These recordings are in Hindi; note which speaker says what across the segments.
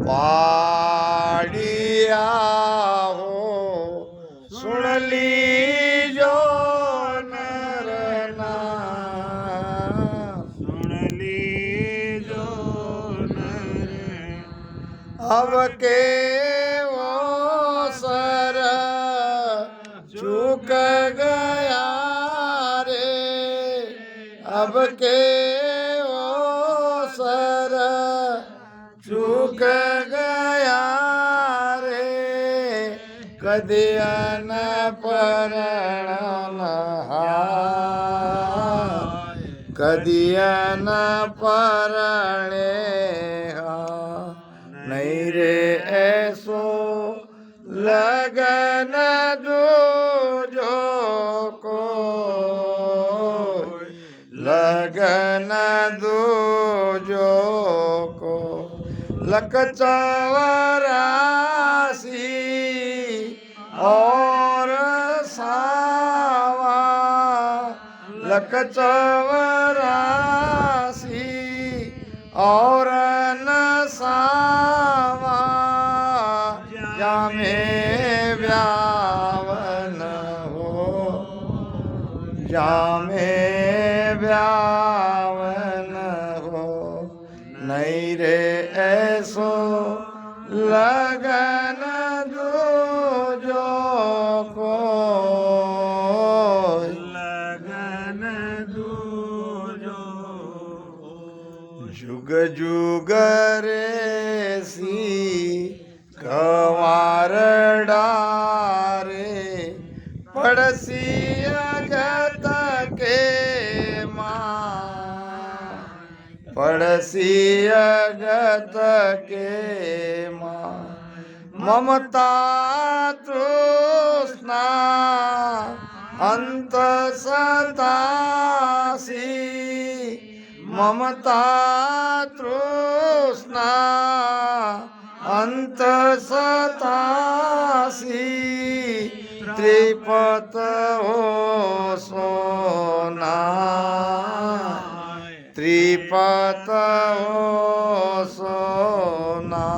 Speaker 1: पाड़िया हो सुन लीजो नर नाम,
Speaker 2: सुन लीजो नर।
Speaker 1: अब के वो सर चूक गया रे, अब के वो सर चूक गया रे, कदिया न परण कदिया न परणे नहीं रे ऐसो लगन दूजो को, लगन दूजो को। लक 84 और सावा, लक 84 और न सावा, जामे व्यावन हो, जामे व्यावन हो, नहीं रे ऐसो लगन दूजो को,
Speaker 2: लगन दूजो।
Speaker 1: जुग जुग रे सी कवार डारे, पड़सी अगत के माँ, पड़सी अगत के माँ। ममता तृष्णा अंत सतासी, ममता तृष्णा अंत सतासी, त्रिपत हो सोना, त्रिपत हो सोना,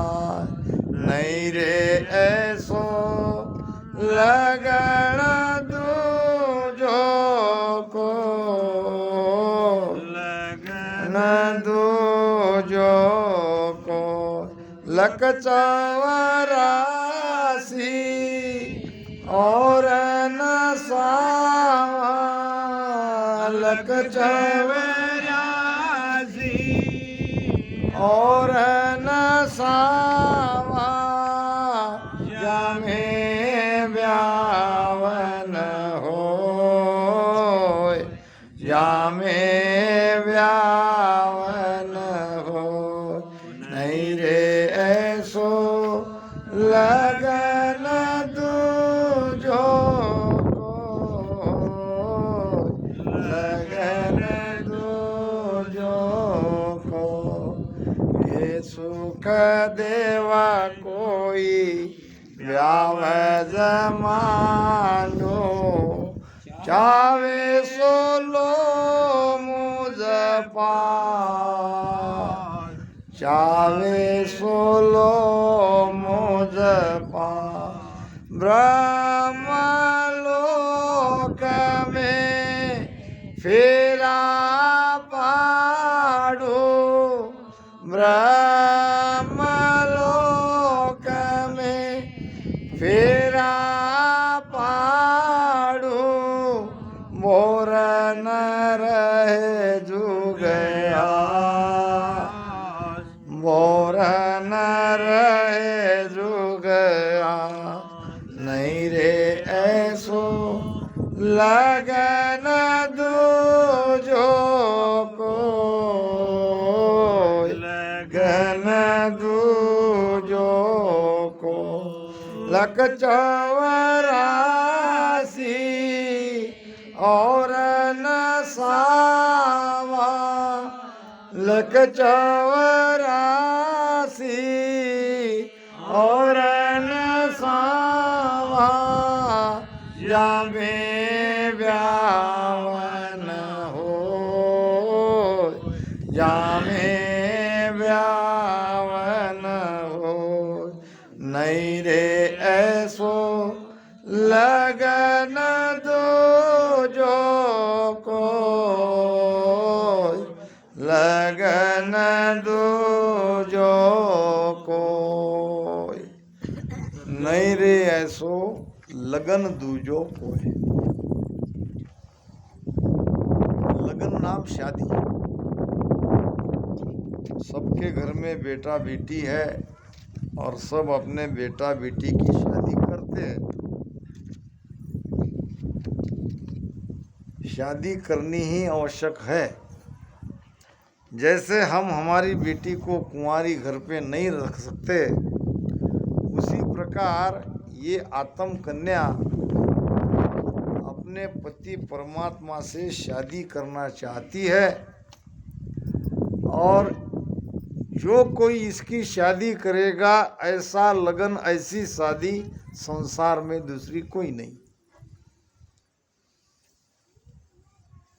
Speaker 1: नहीं रे ऐसो लगन दूजो को, लगन दूजो को। लक 84 और न सावा, लक 84 और न सावा, जामे व्यावन हो, जामे व्यावन हो, नहीं रे ऐसो लगन दूजो को, लगन दूजो को। ये सुख देवा कोई व्याव जमानो, चावे सोलो मुझ पार, चावे सोलो मुझ पार। ब्रह्मलोक में फेरा पाड़ो, ब्रह्मलोक में फेरा पाड़ो, मोर न रहे जुगया, मोर न रहे जुगया, नहीं रे ऐसो लगन दूजो को, लगन दूजो को। लक 84 और न सावा, लक 84 और न सावा, जामे व्यावन हो, जामे व्यावन हो। लगन दूजो कोय। लगन नाम शादी। सबके घर में बेटा बेटी है और सब अपने बेटा बेटी की शादी करते हैं। शादी करनी ही आवश्यक है। जैसे हम हमारी बेटी को कुंवारी घर पे नहीं रख सकते, उसी प्रकार ये आत्म कन्या अपने पति परमात्मा से शादी करना चाहती है, और जो कोई इसकी शादी करेगा, ऐसा लगन ऐसी शादी संसार में दूसरी कोई नहीं।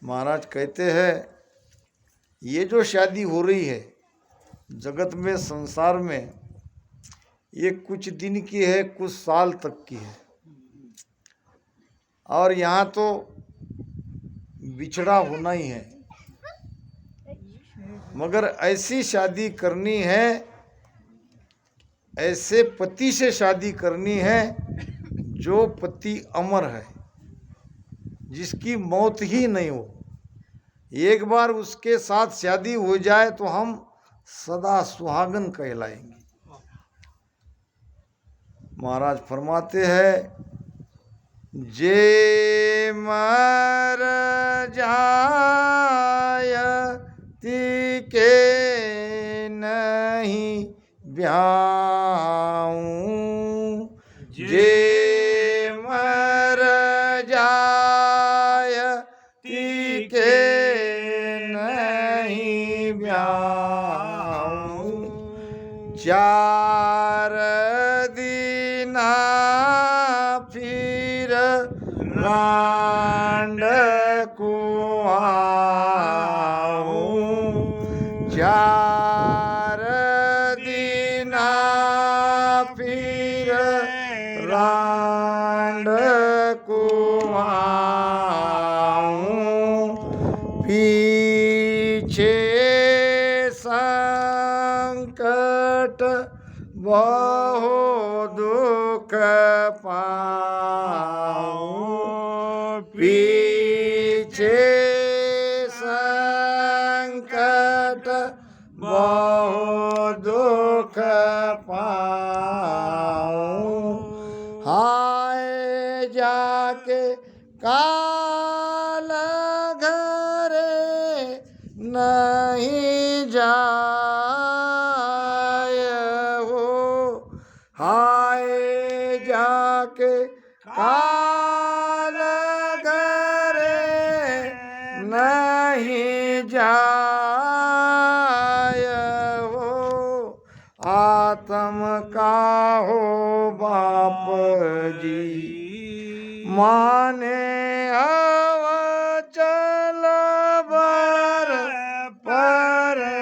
Speaker 1: महाराज कहते हैं ये जो शादी हो रही है जगत में, संसार में, ये कुछ दिन की है, कुछ साल तक की है। और यहाँ तो बिछड़ा होना ही है। मगर ऐसी शादी करनी है, ऐसे पति से शादी करनी है जो पति अमर है, जिसकी मौत ही नहीं हो। एक बार उसके साथ शादी हो जाए तो हम सदा सुहागन कहलाएंगे। महाराज फरमाते हैं, जे मर जाय के नहीं ब्याऊं, जे मर जाय के नहीं ब्याऊं, चार दिना फिर रांड कुआऊं, चार दिना फिर रांड कुआऊं, पीछे संकट बहु दुख पाऊं, पीछे संकट बहु दुख पाऊं, हाय जाके काल घरे नहीं जाय हो, हाय जाके काल घरे नहीं जाय हो, आत्म का हो बाप जी माने अवचल बर परणावो,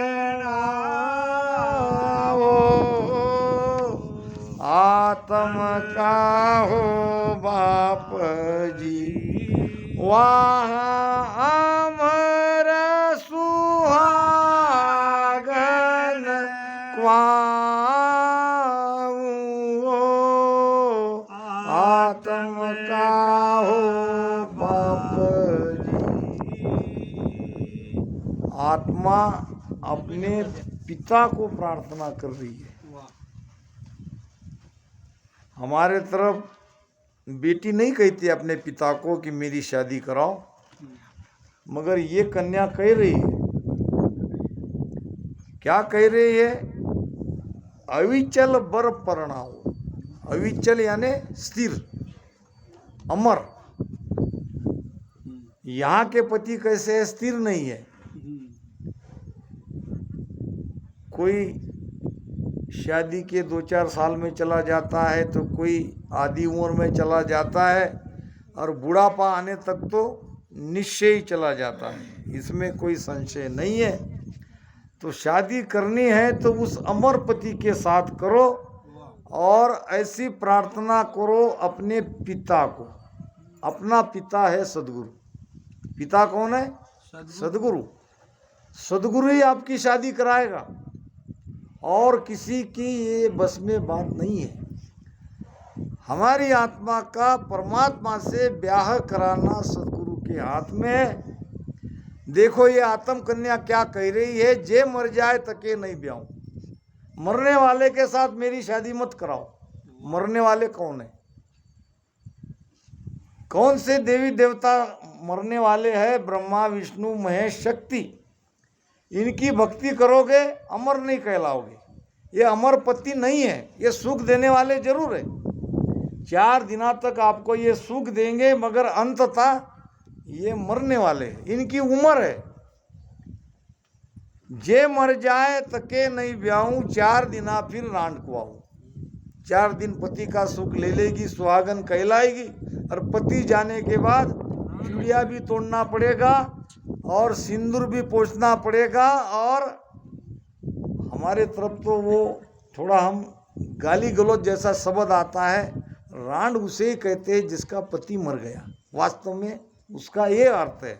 Speaker 1: आत्म का हो बाप जी वहाँ अमर सुहागन क्वाऊं, आत्म का हो बाप जी। आत्मा अपने पिता को प्रार्थना कर रही है। हमारे तरफ बेटी नहीं कहती अपने पिता को कि मेरी शादी कराओ, मगर ये कन्या कह रही है। क्या कह रही है? अविचल बर परणाओ। अविचल यानी स्थिर, अमर। यहाँ के पति कैसे है? स्थिर नहीं है। कोई शादी के 2-4 साल में चला जाता है, तो कोई आधी उम्र में चला जाता है, और बुढ़ापा आने तक तो निश्चय ही चला जाता है। इसमें कोई संशय नहीं है। तो शादी करनी है तो उस अमर पति के साथ करो, और ऐसी प्रार्थना करो अपने पिता को। अपना पिता है सदगुरु। पिता कौन है? सदगुरु। सदगुरु ही आपकी शादी कराएगा, और किसी की ये बस में बात नहीं है। हमारी आत्मा का परमात्मा से ब्याह कराना सदगुरु के हाथ में है। देखो ये आत्म कन्या क्या कह रही है, जे मर जाए तके नहीं ब्याहूं, मरने वाले के साथ मेरी शादी मत कराओ। मरने वाले कौन है? कौन से देवी देवता मरने वाले हैं? ब्रह्मा विष्णु महेश शक्ति। इनकी भक्ति करोगे अमर नहीं कहलाओगे। ये अमर पति नहीं है, ये सुख देने वाले जरूर है, 4 दिनों तक आपको ये सुख देंगे, मगर अंततः ये मरने वाले हैं, इनकी उम्र है। जे मर जाए तके नहीं ब्याहूं, 4 दिना फिर रांड कुआऊं। 4 दिन पति का सुख ले लेगी, सुहागन कहलाएगी, और पति जाने के बाद चूड़िया भी तोड़ना पड़ेगा और सिंदूर भी पोंछना पड़ेगा। और हमारे तरफ तो वो थोड़ा हम गाली गलौज जैसा शब्द आता है, रांड उसे ही कहते हैं जिसका पति मर गया। वास्तव में उसका ये अर्थ है,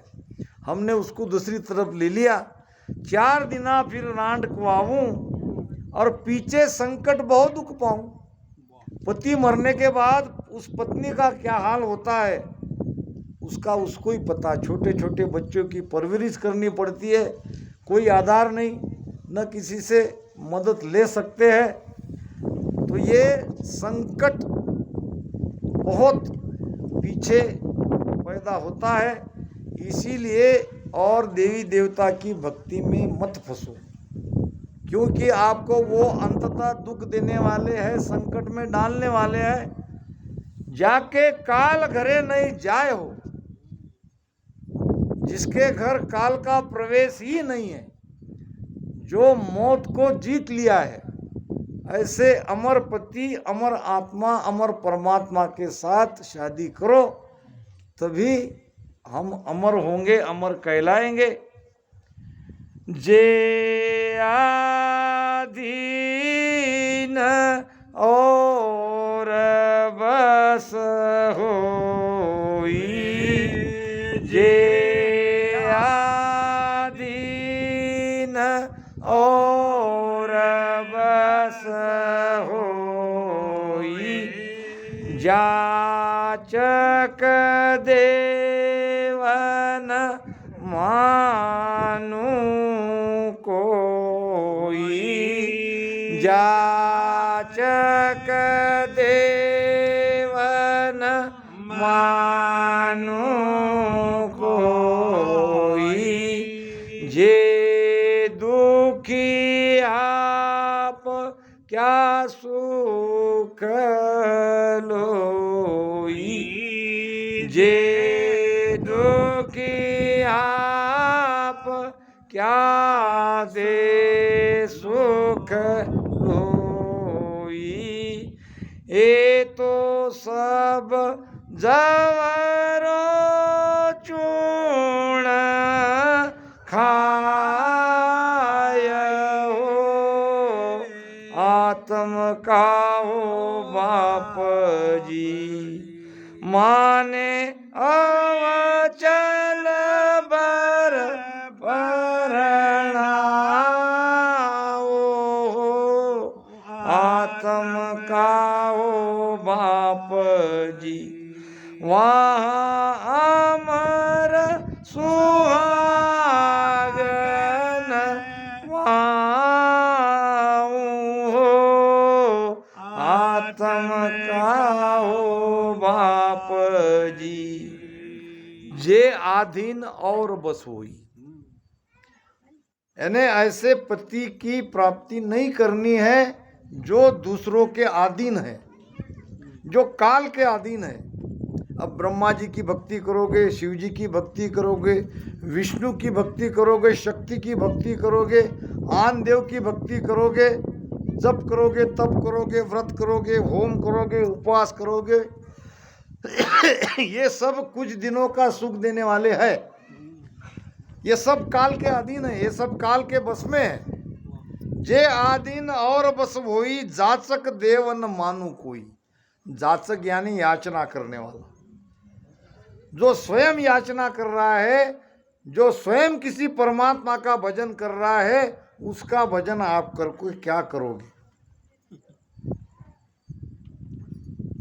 Speaker 1: हमने उसको दूसरी तरफ ले लिया। 4 दिना फिर रांड कुआऊं और पीछे संकट बहुत दुख पाऊं। पति मरने के बाद उस पत्नी का क्या हाल होता है उसका उसको ही पता। छोटे छोटे बच्चों की परवरिश करनी पड़ती है, कोई आधार नहीं, न किसी से मदद ले सकते हैं। तो ये संकट बहुत पीछे पैदा होता है। इसीलिए और देवी देवता की भक्ति में मत फंसो, क्योंकि आपको वो अंततः दुख देने वाले हैं, संकट में डालने वाले हैं। जाके काल घरे नहीं जाए हो, जिसके घर काल का प्रवेश ही नहीं है, जो मौत को जीत लिया है, ऐसे अमर पति, अमर आत्मा, अमर परमात्मा के साथ शादी करो, तभी हम अमर होंगे, अमर कहलाएंगे। जे आधीन और बस होई, जे आधीन और बस होई, जाचक देवन मानु कोई, जाचक देवन मानु कोई, जे दुखी आप क्या सुख लोई, जे दुखी आप क्या दे सुख लोई। ए तो सब जवरो चूर्ण खाय हो, आत्म का हो बाप जी, माने अवचल बर परणाओ, आत्म का हो बाप जी, वहाँ अमर सुहागन वाऊ हो, आत्म का हो बाप जी, जे आधीन और बस होई। यानी ऐसे पति की प्राप्ति नहीं करनी है जो दूसरों के अधीन है, जो काल के अधीन है। अब ब्रह्मा जी की भक्ति करोगे, शिव जी की भक्ति करोगे, विष्णु की भक्ति करोगे, शक्ति की भक्ति करोगे, आन देव की भक्ति करोगे, जप करोगे, तप करोगे, व्रत करोगे, होम करोगे, उपवास करोगे, ये सब कुछ दिनों का सुख देने वाले हैं। ये सब काल के अधीन है, ये सब काल के बस में है। जे आधीन और बस होई, जाचक देव न मानू कोई। जाचक यानी याचना करने वाला, जो स्वयं याचना कर रहा है, जो स्वयं किसी परमात्मा का भजन कर रहा है, उसका भजन आप कर क्या करोगे?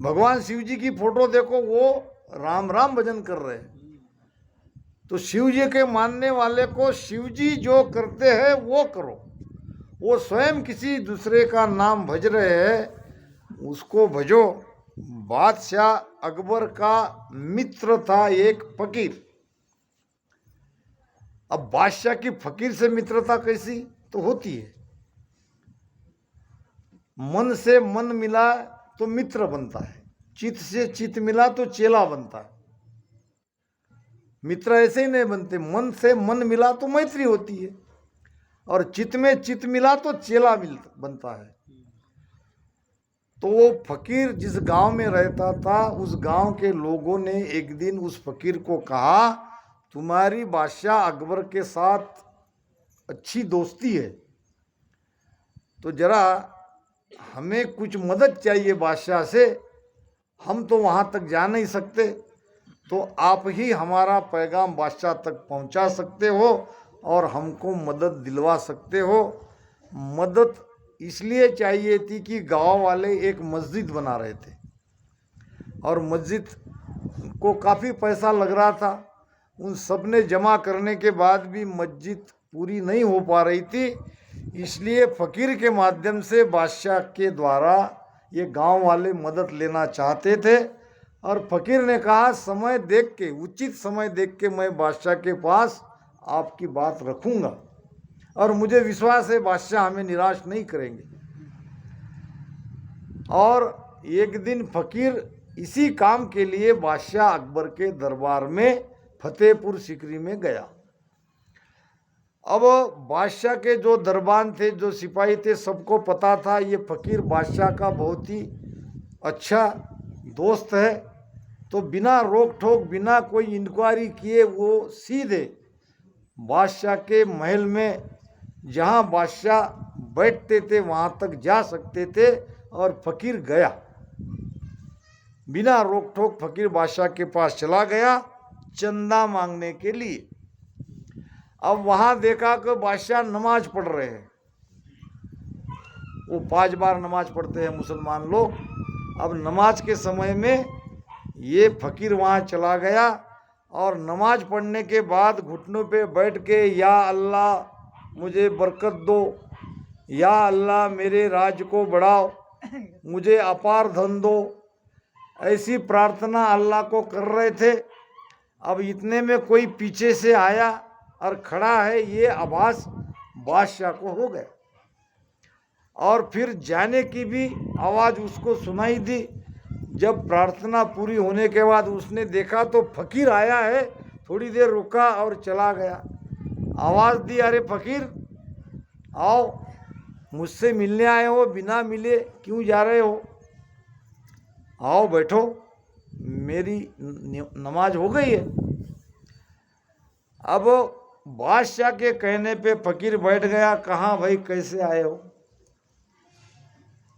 Speaker 1: भगवान शिव जी की फोटो देखो, वो राम राम भजन कर रहे हैं। तो शिव जी के मानने वाले को शिव जी जो करते हैं वो करो। वो स्वयं किसी दूसरे का नाम भज रहे हैं, उसको भजो। बादशाह अकबर का मित्र था एक फकीर। अब बादशाह की फकीर से मित्रता कैसी तो होती है? मन से मन मिला तो मित्र बनता है, चित्त से चित्त मिला तो चेला बनता है। मित्र ऐसे ही नहीं बनते, मन से मन मिला तो मैत्री होती है, और चित्त में चित्त मिला तो चेला बनता है। तो वो फकीर जिस गांव में रहता था, उस गांव के लोगों ने एक दिन उस फकीर को कहा, तुम्हारी बादशाह अकबर के साथ अच्छी दोस्ती है, तो जरा हमें कुछ मदद चाहिए बादशाह से, हम तो वहाँ तक जा नहीं सकते, तो आप ही हमारा पैगाम बादशाह तक पहुँचा सकते हो और हमको मदद दिलवा सकते हो। मदद इसलिए चाहिए थी कि गांव वाले एक मस्जिद बना रहे थे, और मस्जिद को काफ़ी पैसा लग रहा था। उन सब ने जमा करने के बाद भी मस्जिद पूरी नहीं हो पा रही थी, इसलिए फ़कीर के माध्यम से बादशाह के द्वारा ये गांव वाले मदद लेना चाहते थे। और फ़कीर ने कहा, समय देख के, उचित समय देख के मैं बादशाह के पास आपकी बात रखूंगा, और मुझे विश्वास है बादशाह हमें निराश नहीं करेंगे। और एक दिन फ़कीर इसी काम के लिए बादशाह अकबर के दरबार में फतेहपुर सीकरी में गया। अब बादशाह के जो दरबान थे, जो सिपाही थे, सबको पता था ये फ़कीर बादशाह का बहुत ही अच्छा दोस्त है। तो बिना रोक टोक, बिना कोई इंक्वायरी किए वो सीधे बादशाह के महल में, जहाँ बादशाह बैठते थे वहाँ तक जा सकते थे, और फ़कीर गया। बिना रोक टोक फ़कीर बादशाह के पास चला गया चंदा मांगने के लिए। अब वहाँ देखा कि बादशाह नमाज पढ़ रहे हैं। वो 5 बार नमाज पढ़ते हैं मुसलमान लोग। अब नमाज के समय में ये फ़कीर वहाँ चला गया, और नमाज पढ़ने के बाद घुटनों पे बैठ के, या अल्लाह मुझे बरकत दो, या अल्लाह मेरे राज को बढ़ाओ, मुझे अपार धन दो, ऐसी प्रार्थना अल्लाह को कर रहे थे। अब इतने में कोई पीछे से आया और खड़ा है, ये आवाज़ बादशाह को हो गया, और फिर जाने की भी आवाज़ उसको सुनाई दी। जब प्रार्थना पूरी होने के बाद उसने देखा तो फ़कीर आया है, थोड़ी देर रुका और चला गया। आवाज़ दी, अरे फ़कीर आओ, मुझसे मिलने आए हो, बिना मिले क्यों जा रहे हो? आओ बैठो, मेरी नमाज हो गई है। अब बादशाह के कहने पे फ़कीर बैठ गया। कहाँ भाई, कैसे आए हो?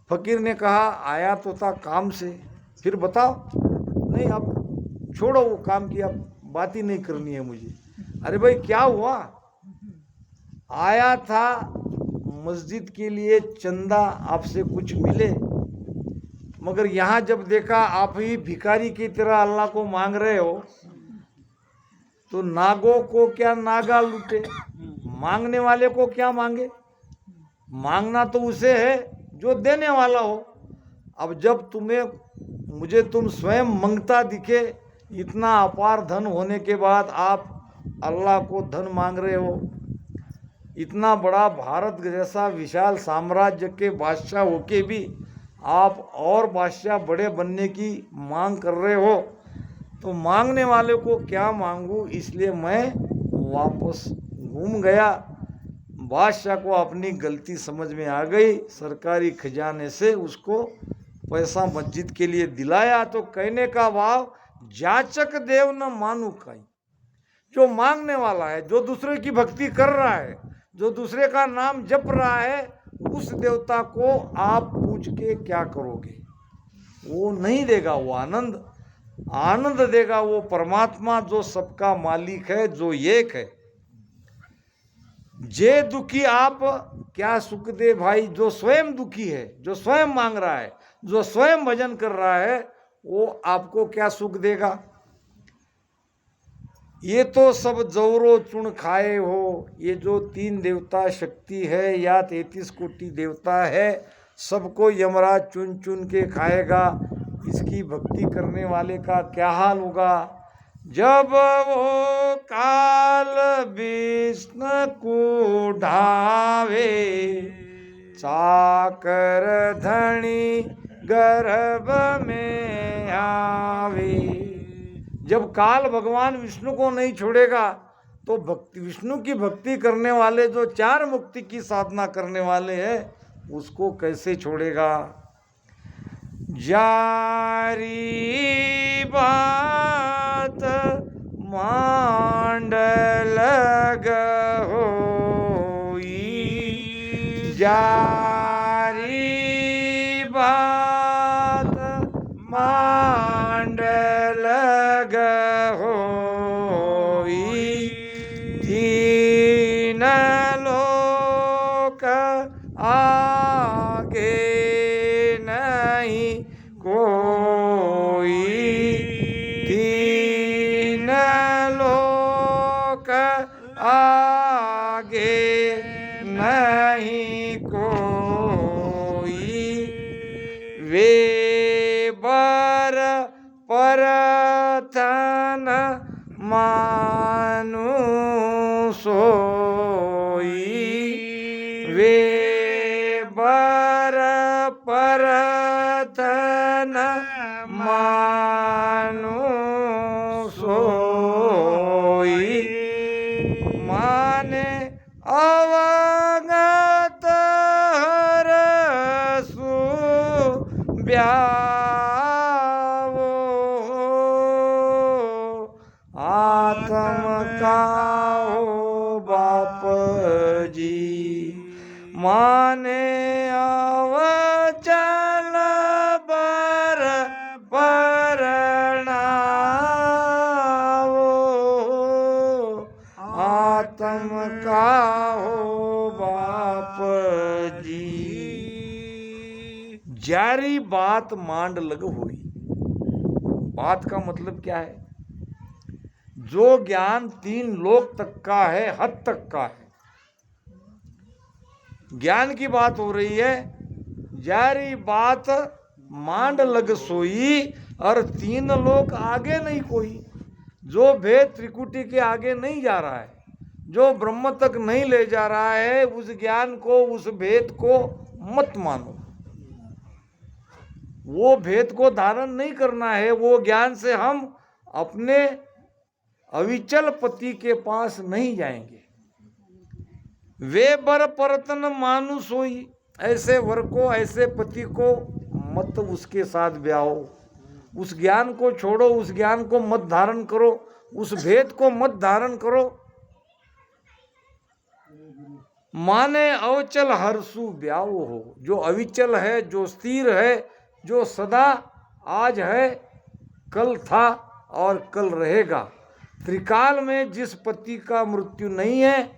Speaker 1: फ़कीर ने कहा, आया तो था काम से। फिर बताओ। नहीं, अब छोड़ो वो काम की, अब बात ही नहीं करनी है मुझे। अरे भाई क्या हुआ? आया था मस्जिद के लिए चंदा, आपसे कुछ मिले, मगर यहाँ जब देखा आप ही भिखारी की तरह अल्लाह को मांग रहे हो, तो नागों को क्या नागा लूटे, मांगने वाले को क्या मांगे? मांगना तो उसे है जो देने वाला हो। अब जब मुझे तुम स्वयं मंगता दिखे, इतना अपार धन होने के बाद आप अल्लाह को धन मांग रहे हो, इतना बड़ा भारत जैसा विशाल साम्राज्य के बादशाह होके भी आप और बादशाह बड़े बनने की मांग कर रहे हो, तो मांगने वाले को क्या मांगूं, इसलिए मैं वापस घूम गया। बादशाह को अपनी गलती समझ में आ गई, सरकारी खजाने से उसको पैसा मस्जिद के लिए दिलाया। तो कहने का भाव, जाचक देव न मानू काई। जो मांगने वाला है, जो दूसरे की भक्ति कर रहा है, जो दूसरे का नाम जप रहा है, उस देवता को आप पूज के क्या करोगे? वो नहीं देगा, वो आनंद देगा वो परमात्मा, जो सबका मालिक है, जो एक है। जे दुखी आप क्या सुख दे भाई? जो स्वयं दुखी है, जो स्वयं मांग रहा है, जो स्वयं भजन कर रहा है, वो आपको क्या सुख देगा? ये तो सब जौरो चुन खाए हो। ये जो 3 देवता शक्ति है या 33 कोटि देवता है, सबको यमराज चुन चुन के खाएगा। इसकी भक्ति करने वाले का क्या हाल होगा? जब वो काल विष्णु को ढावे, चाकर धनी गर्भ में आवे। जब काल भगवान विष्णु को नहीं छोड़ेगा तो भक्ति विष्णु की भक्ति करने वाले जो 4 मुक्ति की साधना करने वाले हैं उसको कैसे छोड़ेगा? जारी बात मांडल होई, जारी बात मांडल होई। 3 लोक आगे नहीं कोई, 3 लोक आगे नहीं कोई। वे बर परतन मानु सोई, वे बर परतन मानु सोई। माने अवगत हरसु ब्यावो, आत्म का हो बाप जी। माने अवचल बर परणावो, आत्म का हो बाप जी। जारी बात मांड लग हुई। बात का मतलब क्या है? जो ज्ञान 3 लोक तक का है, हद तक का है, ज्ञान की बात हो रही है। जारी बात मांड लग सोई, और 3 लोक आगे नहीं कोई। जो भेद त्रिकुटी के आगे नहीं जा रहा है, जो ब्रह्म तक नहीं ले जा रहा है, उस ज्ञान को, उस भेद को मत मानो। वो भेद को धारण नहीं करना है। वो ज्ञान से हम अपने अविचल पति के पास नहीं जाएंगे। वे बर परतन मानु सोई, ऐसे वर को, ऐसे पति को मत उसके साथ ब्याहो। उस ज्ञान को छोड़ो, उस ज्ञान को मत धारण करो, उस भेद को मत धारण करो। माने अवचल हर्षु ब्याहो हो। जो अविचल है, जो स्थिर है, जो सदा आज है, कल था और कल रहेगा। त्रिकाल में जिस पति का मृत्यु नहीं है,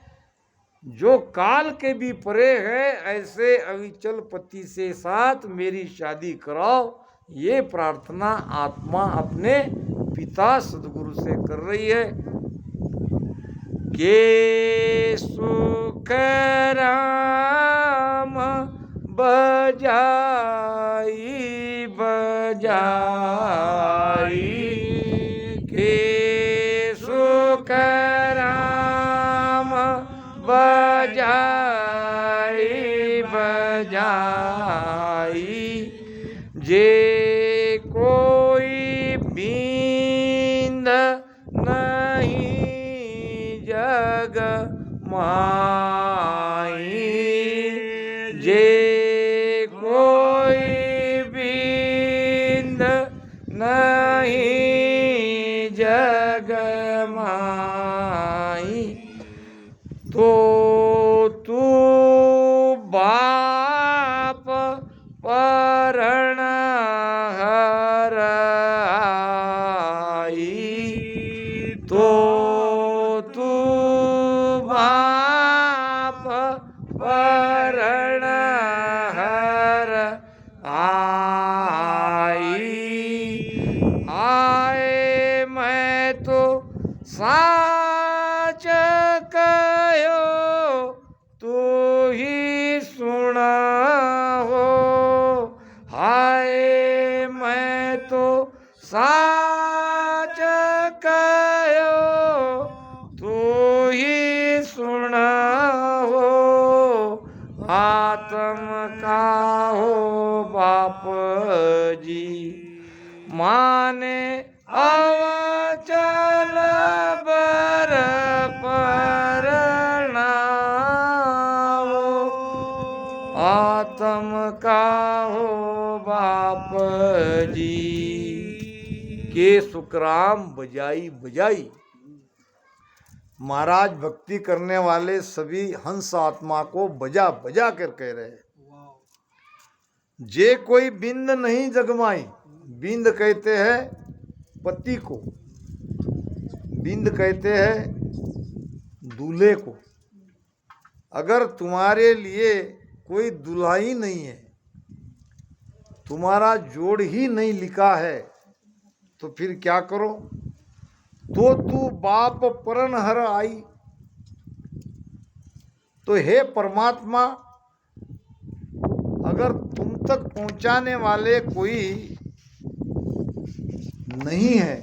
Speaker 1: जो काल के भी परे है, ऐसे अविचल पति से साथ मेरी शादी कराओ। ये प्रार्थना आत्मा अपने पिता सदगुरु से कर रही है। के सुख राम बजाई बजाई, के सुख राम बजाई बजाई। जे कोई बींद नहीं जग माई, जे कोई बींद नहीं जग माई। तो तू बाप परण हर आई, तो तू बाप परण हर आई। आत्म का हो बाप जी, माने अवचल बर परणावो, आत्म का हो बाप जी। के सुखराम बजाई बजाई। महाराज भक्ति करने वाले सभी हंस आत्मा को बजा बजा कर कह रहे हैं। जे कोई बिंद नहीं जगमाई, बिंद कहते हैं पति को, बिंद कहते हैं दूल्हे को। अगर तुम्हारे लिए कोई दूल्हा ही नहीं है, तुम्हारा जोड़ ही नहीं लिखा है, तो फिर क्या करो? तो तू बाप परन हर आई। तो हे परमात्मा, अगर तुम तक पहुंचाने वाले कोई नहीं है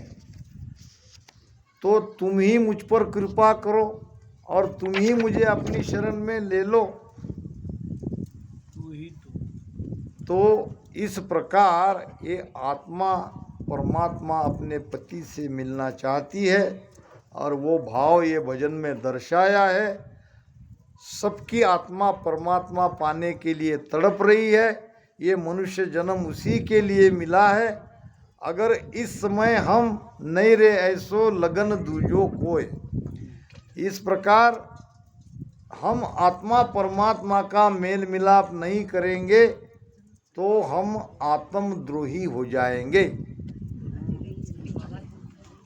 Speaker 1: तो तुम ही मुझ पर कृपा करो और तुम ही मुझे अपनी शरण में ले लो। तो इस प्रकार ये आत्मा परमात्मा अपने पति से मिलना चाहती है और वो भाव ये भजन में दर्शाया है। सबकी आत्मा परमात्मा पाने के लिए तड़प रही है। ये मनुष्य जन्म उसी के लिए मिला है। अगर इस समय हम नहीं रे ऐसो लगन दूजो कोय, इस प्रकार हम आत्मा परमात्मा का मेल मिलाप नहीं करेंगे तो हम आत्मद्रोही हो जाएंगे।